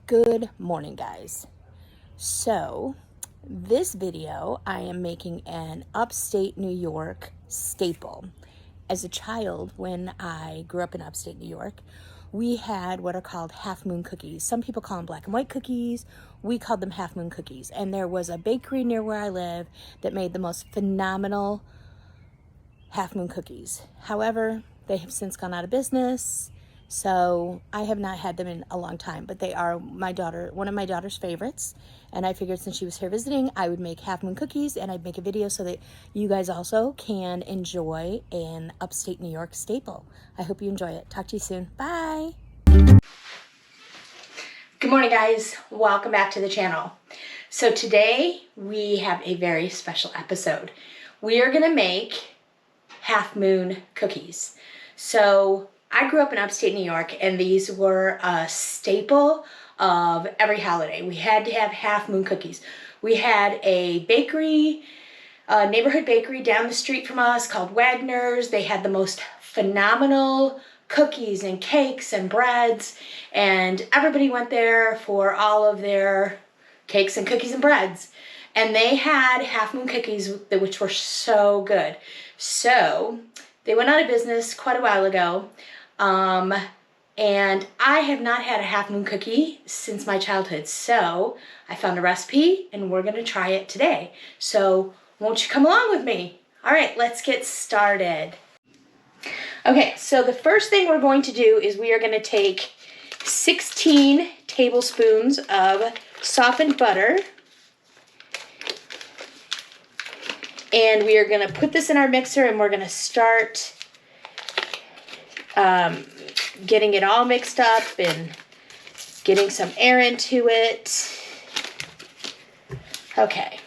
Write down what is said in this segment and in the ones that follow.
Good morning, guys. So this video, I am making an upstate New York staple. As a child, when I grew up in upstate New York, we had what are called half moon cookies. Some people call them black and white cookies. We called them half moon cookies. And there was a bakery near where I live that made the most phenomenal half moon cookies. However, they have since gone out of business. So I have not had them in a long time, but they are one of my daughter's favorites. And I figured since she was here visiting, I would make half moon cookies and I'd make a video so that you guys also can enjoy an upstate New York staple. I hope you enjoy it. Talk to you soon. Bye. Good morning, guys. Welcome back to the channel. So today we have a very special episode. We are gonna make half moon cookies. So I grew up in upstate New York, and these were a staple of every holiday. We had to have half moon cookies. We had a bakery, a neighborhood bakery down the street from us called Wagner's. They had the most phenomenal cookies and cakes and breads, and everybody went there for all of their cakes and cookies and breads. And they had half moon cookies, which were so good. So they went out of business quite a while ago. And I have not had a half moon cookie since my childhood. So I found a recipe and we're gonna try it today. So won't you come along with me? All right, let's get started. Okay, so the first thing we're going to do is we are gonna take 16 tablespoons of softened butter. And we are gonna put this in our mixer and we're gonna start getting it all mixed up and getting some air into it. Okay,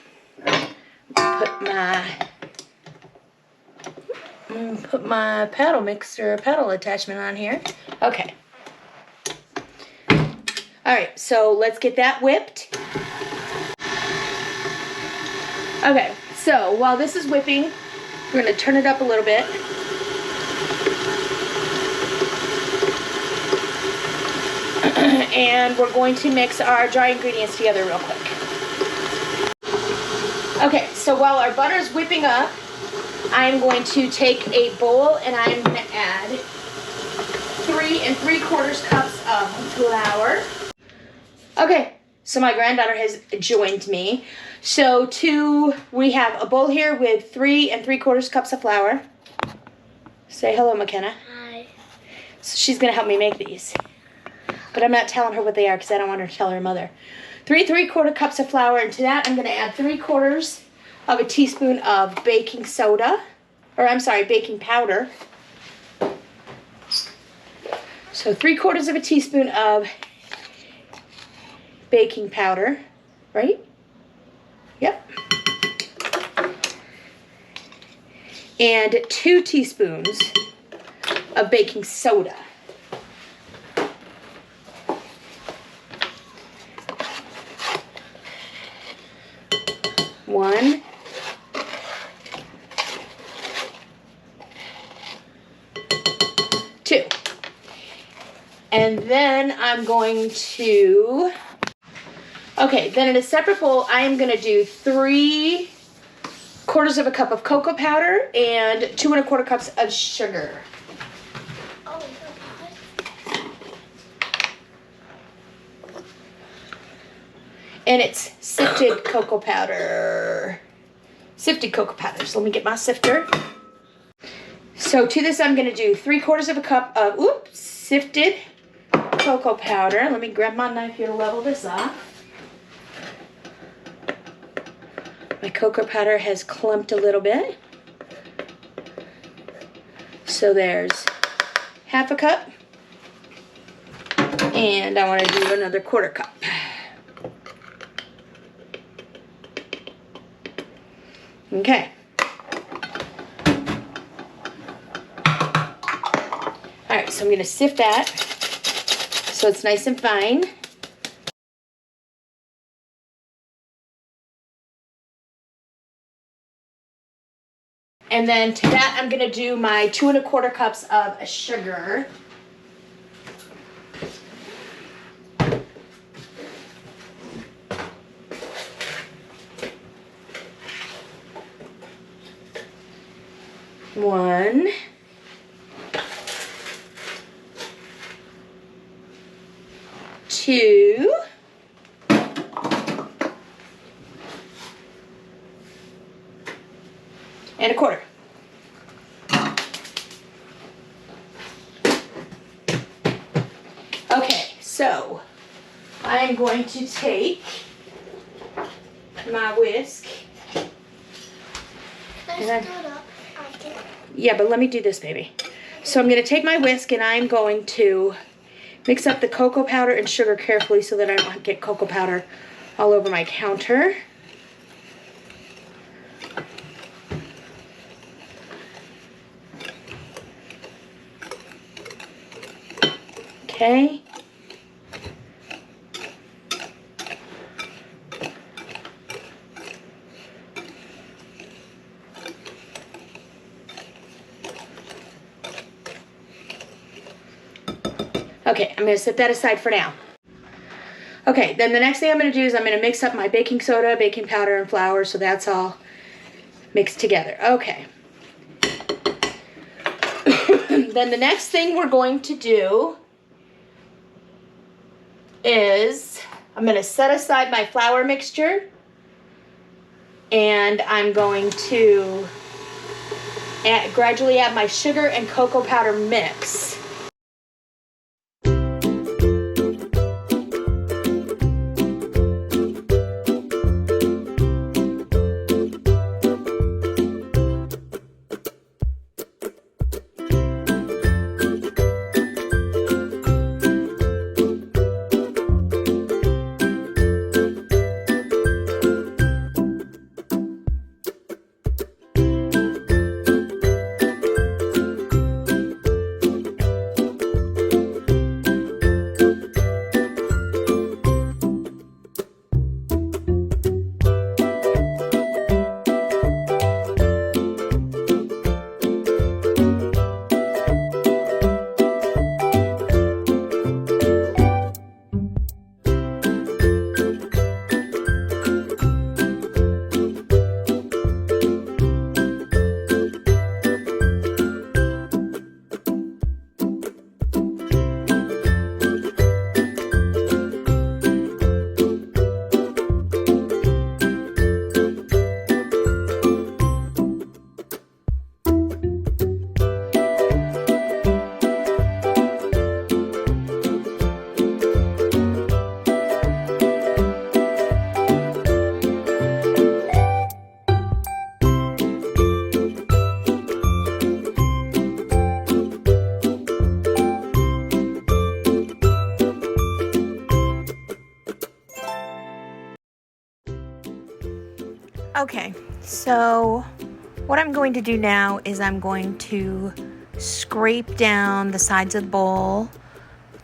put my paddle attachment on here. Okay. All right, so let's get that whipped. Okay, so while this is whipping, we're gonna turn it up a little bit. And we're going to mix our dry ingredients together real quick. Okay, so while our butter is whipping up, I'm going to take a bowl and I'm going to add 3 3/4 cups of flour. Okay, so my granddaughter has joined me. So we have a bowl here with 3 3/4 cups of flour. Say hello, McKenna. Hi. So she's going to help me make these. But I'm not telling her what they are because I don't want her to tell her mother. 3 3/4 cups of flour, and to that I'm going to add 3/4 of a teaspoon of baking powder. So 3/4 of a teaspoon of baking powder, right? Yep. And 2 teaspoons of baking soda. 1, 2. And then I'm going to, then in a separate bowl, I am going to do 3/4 of a cup of cocoa powder and 2 1/4 cups of sugar. Oh, And it's sifted cocoa powder. Sifted cocoa powder. So let me get my sifter. So to this, I'm going to do 3/4 of a cup of sifted cocoa powder. Let me grab my knife here to level this off. My cocoa powder has clumped a little bit. So there's half a cup. And I want to do another 1/4 cup. Okay. All right, so I'm going to sift that so it's nice and fine. And then to that, I'm going to do my 2 1/4 cups of sugar. 1, 2, and 1/4. Okay, so I'm going to take my whisk. Yeah, but let me do this, baby. So I'm going to take my whisk and I'm going to mix up the cocoa powder and sugar carefully so that I don't get cocoa powder all over my counter. Okay. Okay, I'm going to set that aside for now. Okay, then the next thing I'm going to do is I'm going to mix up my baking soda, baking powder, and flour so that's all mixed together. Okay. Then the next thing we're going to do is I'm going to set aside my flour mixture and I'm going to gradually add my sugar and cocoa powder mix. Okay, so what I'm going to do now is I'm going to scrape down the sides of the bowl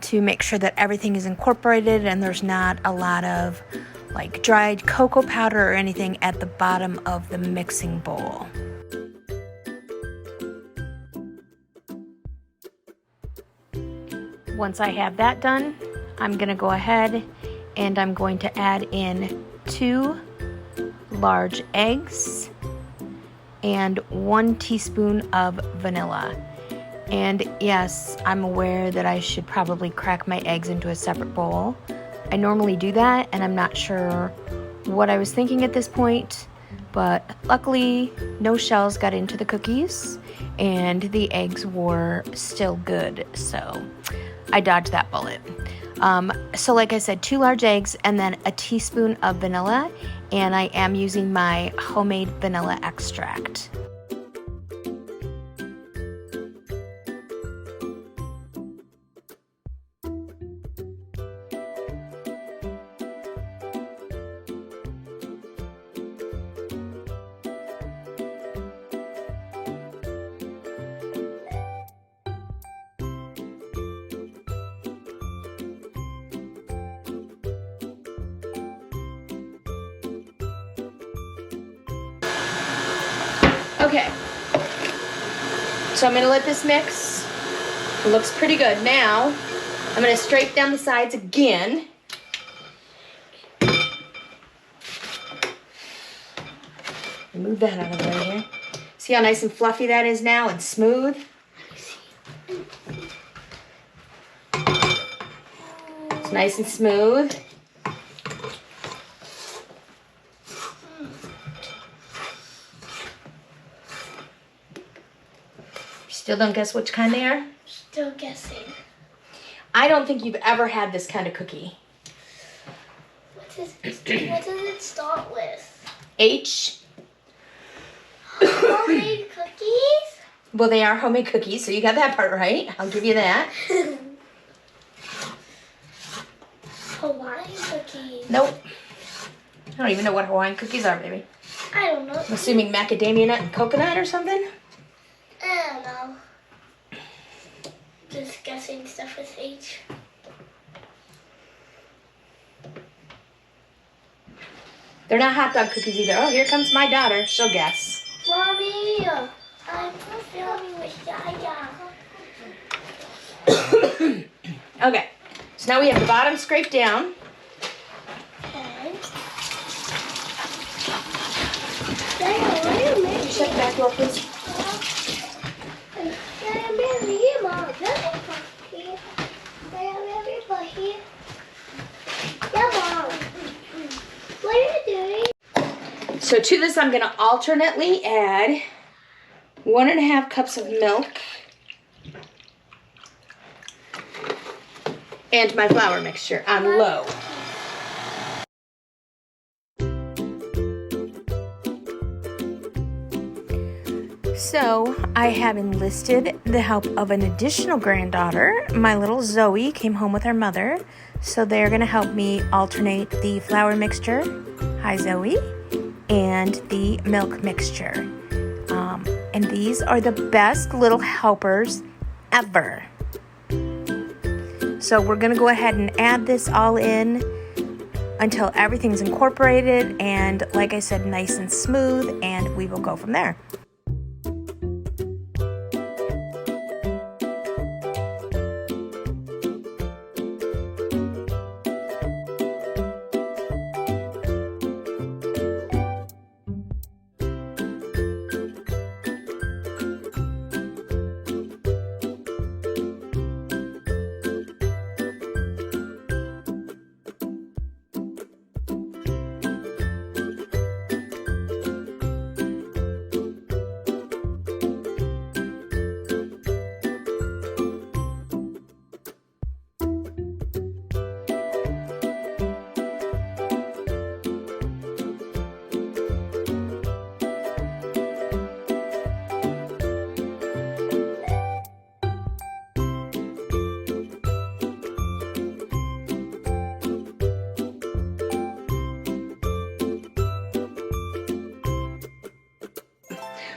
to make sure that everything is incorporated and there's not a lot of like dried cocoa powder or anything at the bottom of the mixing bowl. Once I have that done, I'm going to go ahead and I'm going to add in 2 large eggs and 1 teaspoon of vanilla. And yes, I'm aware that I should probably crack my eggs into a separate bowl. I normally do that and I'm not sure what I was thinking at this point, but luckily no shells got into the cookies and the eggs were still good, so I dodged that bullet. So like I said, 2 large eggs and then a teaspoon of vanilla, and I am using my homemade vanilla extract. Okay, so I'm going to let this mix. It looks pretty good. Now, I'm going to scrape down the sides again. Move that out of the way here. See how nice and fluffy that is now and smooth? It's nice and smooth. Still don't guess which kind they are? Still guessing. I don't think you've ever had this kind of cookie. What does it start with? H. Homemade cookies? Well, they are homemade cookies, so you got that part right. I'll give you that. Hawaiian cookies. Nope. I don't even know what Hawaiian cookies are, baby. I don't know. I'm assuming macadamia nut and coconut or something? I don't know. Just guessing stuff with H. They're not hot dog cookies either. Oh, here comes my daughter. She'll guess. Mommy, I'm filming with Yaya. Okay. So now we have the bottom scraped down. And Yaya, what are you making? Shut the back door, please. Yaya, baby, here, Mom. Here. Yaya, baby, here. Yeah, Mom. What are you doing? So to this, I'm going to alternately add 1.5 cups of milk and my flour mixture on low. So I have enlisted the help of an additional granddaughter. My little Zoe came home with her mother, so they're going to help me alternate the flour mixture. Hi, Zoe. And the milk mixture. And these are the best little helpers ever. So we're going to go ahead and add this all in until everything's incorporated and, like I said, nice and smooth, and we will go from there.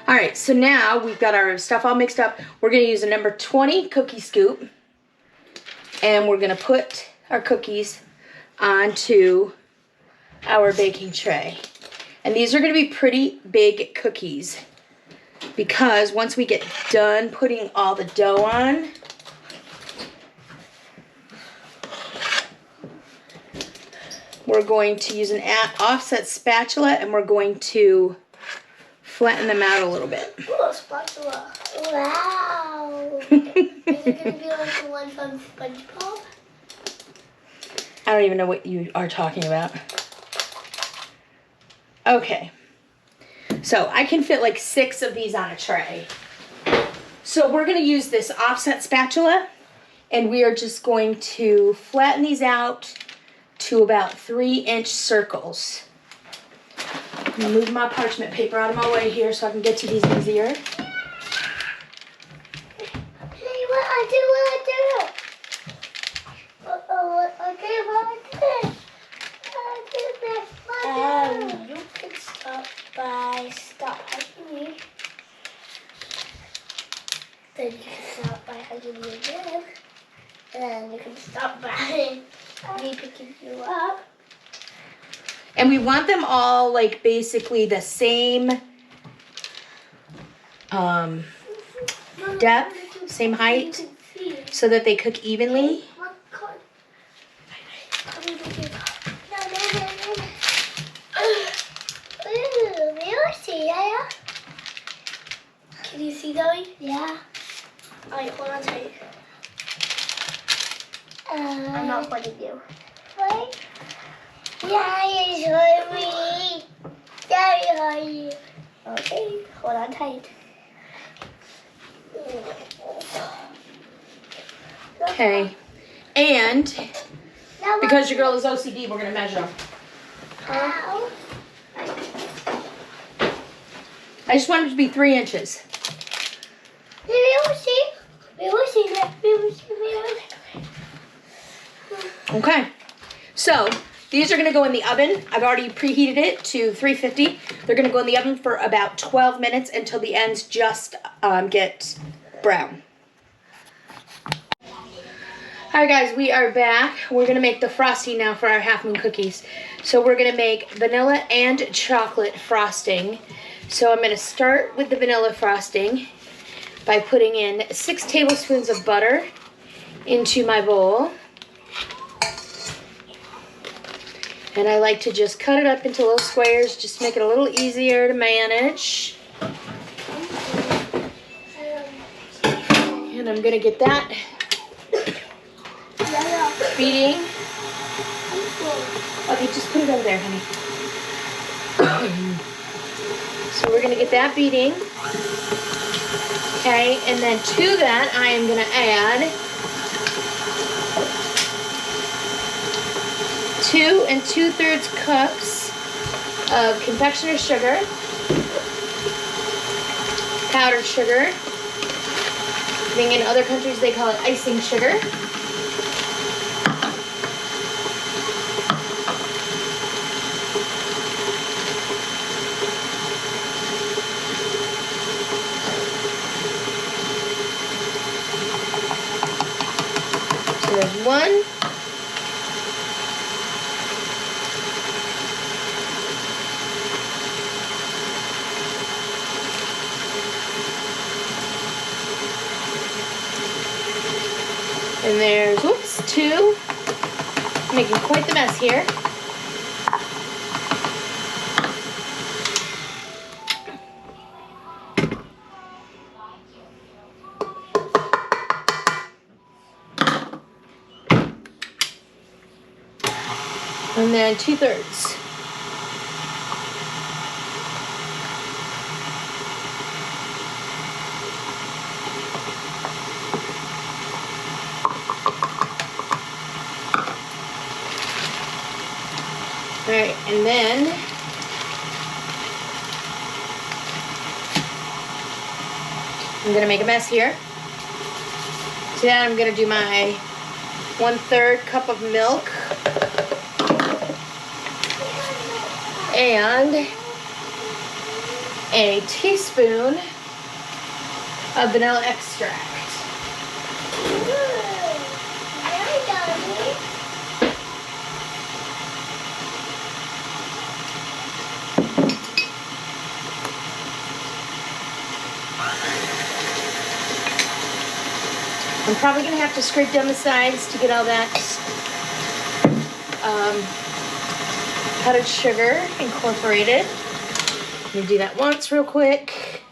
All right, so now we've got our stuff all mixed up. We're going to use a number 20 cookie scoop, and we're going to put our cookies onto our baking tray. And these are going to be pretty big cookies because once we get done putting all the dough on, we're going to use an offset spatula and we're going to flatten them out a little bit. Ooh, a spatula. Wow. Is it going to be like the one from SpongeBob? I don't even know what you are talking about. Okay. So I can fit like 6 of these on a tray. So we're going to use this offset spatula, and we are just going to flatten these out to about 3-inch circles. Move my parchment paper out of my way here so I can get to these easier. Hey, what I do? What I do? You can stop by hugging me. Then you can stop by hugging me again. And then you can stop by me picking you up. And we want them all like basically the same depth, same height, so that they cook evenly. I'm not putting you. What? Daddy, hurry. Daddy, hurry. Okay, hold on tight. Okay. And because your girl is OCD, we're gonna measure them. How? I just want it to be 3 inches. We will see. We will see that. We will see. We will see. Okay. So these are gonna go in the oven. I've already preheated it to 350. They're gonna go in the oven for about 12 minutes until the ends just get brown. Alright guys, we are back. We're gonna make the frosting now for our half moon cookies. So we're gonna make vanilla and chocolate frosting. So I'm gonna start with the vanilla frosting by putting in 6 tablespoons of butter into my bowl. And I like to just cut it up into little squares, just to make it a little easier to manage. And I'm gonna get that beating. Okay, just put it over there, honey. So we're gonna get that beating. Okay, and then to that I am gonna add 2 2/3 cups of confectioner's sugar, powdered sugar. Being in other countries they call it icing sugar. So there's 1. And there's, 2. Making quite the mess here. And then 2/3. All right, and then I'm gonna make a mess here. So then I'm gonna do my 1/3 cup of milk and a teaspoon of vanilla extract. I'm probably going to have to scrape down the sides to get all that powdered sugar incorporated. Let me do that once real quick.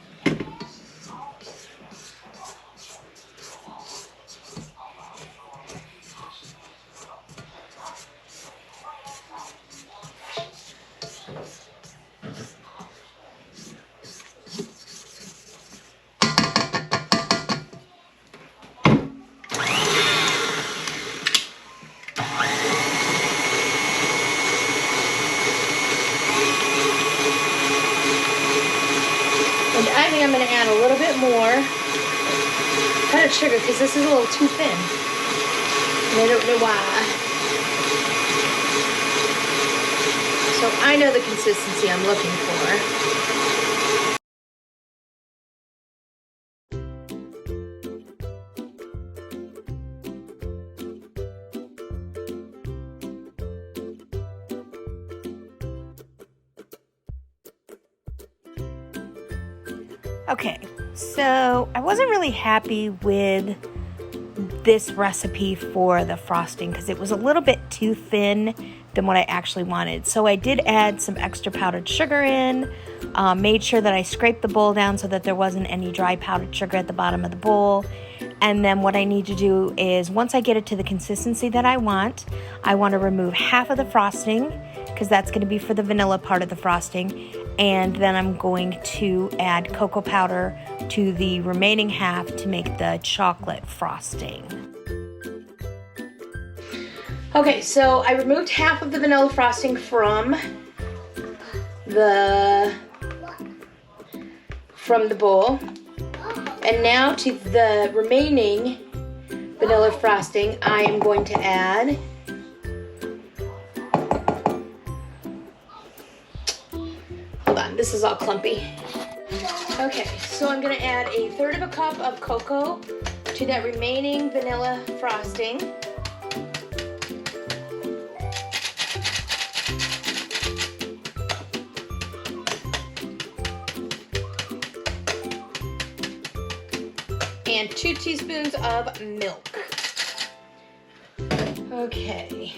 I think I'm going to add a little bit more powdered sugar because this is a little too thin. And I don't know why. So I know the consistency I'm looking for. Okay, so I wasn't really happy with this recipe for the frosting because it was a little bit too thin than what I actually wanted. So I did add some extra powdered sugar in, made sure that I scraped the bowl down so that there wasn't any dry powdered sugar at the bottom of the bowl. And then what I need to do is, once I get it to the consistency that I want to remove half of the frosting, because that's going to be for the vanilla part of the frosting. And then I'm going to add cocoa powder to the remaining half to make the chocolate frosting. Okay, so I removed half of the vanilla frosting from the bowl. And now to the remaining vanilla frosting, I am going to add hold on, this is all clumpy. Okay, so I'm gonna add 1/3 cup of cocoa to that remaining vanilla frosting. And 2 teaspoons of milk. Okay.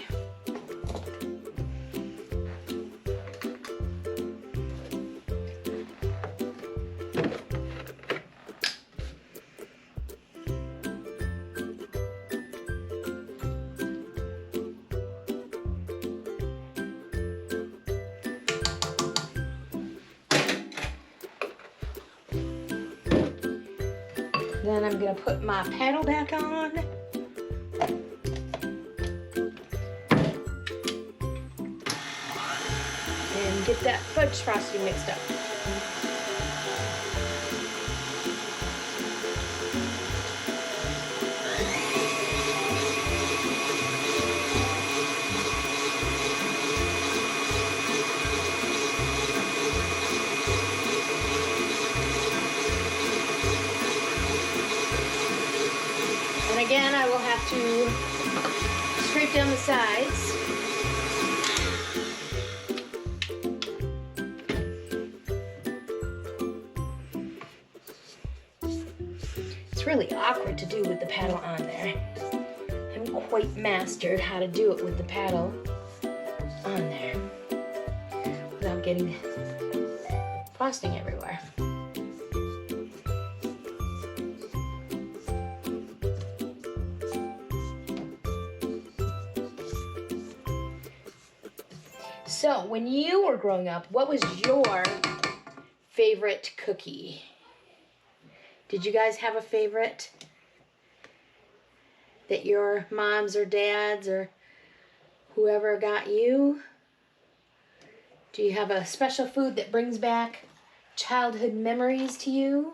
Then I'm gonna put my paddle back on. And get that fudge frosting mixed up. Again, I will have to scrape down the sides. It's really awkward to do with the paddle on there. I haven't quite mastered how to do it with the paddle on there without getting frosting everywhere. So, when you were growing up, what was your favorite cookie? Did you guys have a favorite that your moms or dads or whoever got you? Do you have a special food that brings back childhood memories to you?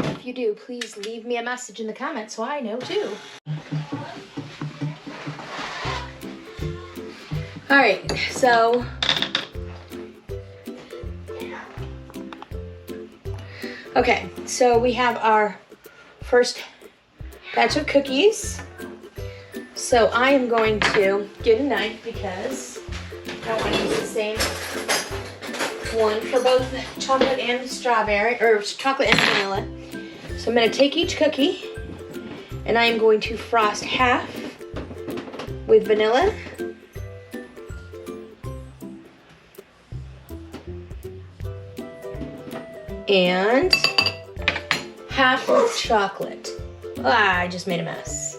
If you do, please leave me a message in the comments so I know too. All right, so okay, so we have our first batch of cookies. So I am going to get a knife because I don't want to use the same one for both the chocolate and strawberry, or chocolate and vanilla. So I'm going to take each cookie and I am going to frost half with vanilla. And half with chocolate. Ah, I just made a mess.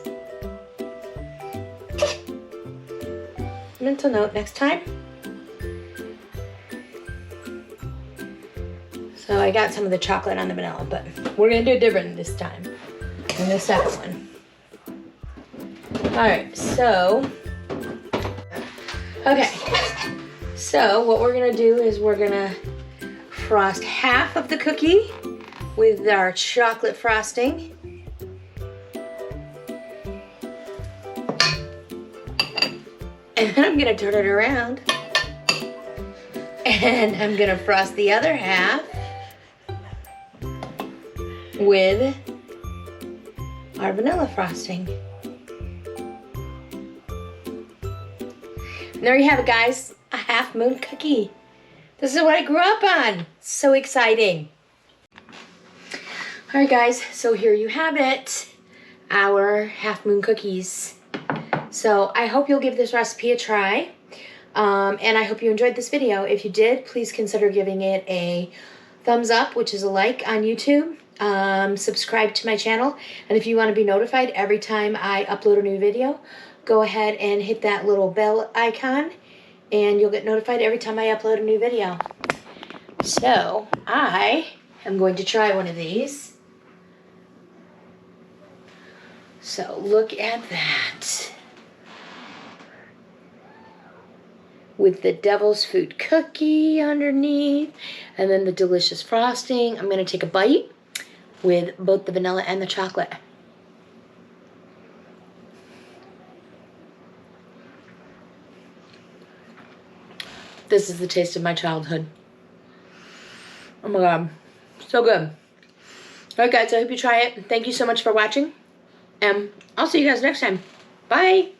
Mental note next time. So I got some of the chocolate on the vanilla, but we're gonna do it different this time in the second one. All right, so, okay. So what we're gonna do is we're gonna frost half of the cookie with our chocolate frosting. And then I'm gonna turn it around. And I'm gonna frost the other half with our vanilla frosting. And there you have it, guys, a half moon cookie. This is what I grew up on. So exciting. All right, guys, so here you have it, our half moon cookies. So I hope you'll give this recipe a try. And I hope you enjoyed this video. If you did, please consider giving it a thumbs up, which is a like on YouTube. subscribe to my channel. And if you want to be notified every time I upload a new video, go ahead and hit that little bell icon, and you'll get notified every time I upload a new video. So I am going to try one of these. So look at that. With the devil's food cookie underneath, and then the delicious frosting. I'm going to take a bite with both the vanilla and the chocolate. This is the taste of my childhood. Oh my God, so good. Alright guys, I hope you try it. Thank you so much for watching, and I'll see you guys next time. Bye!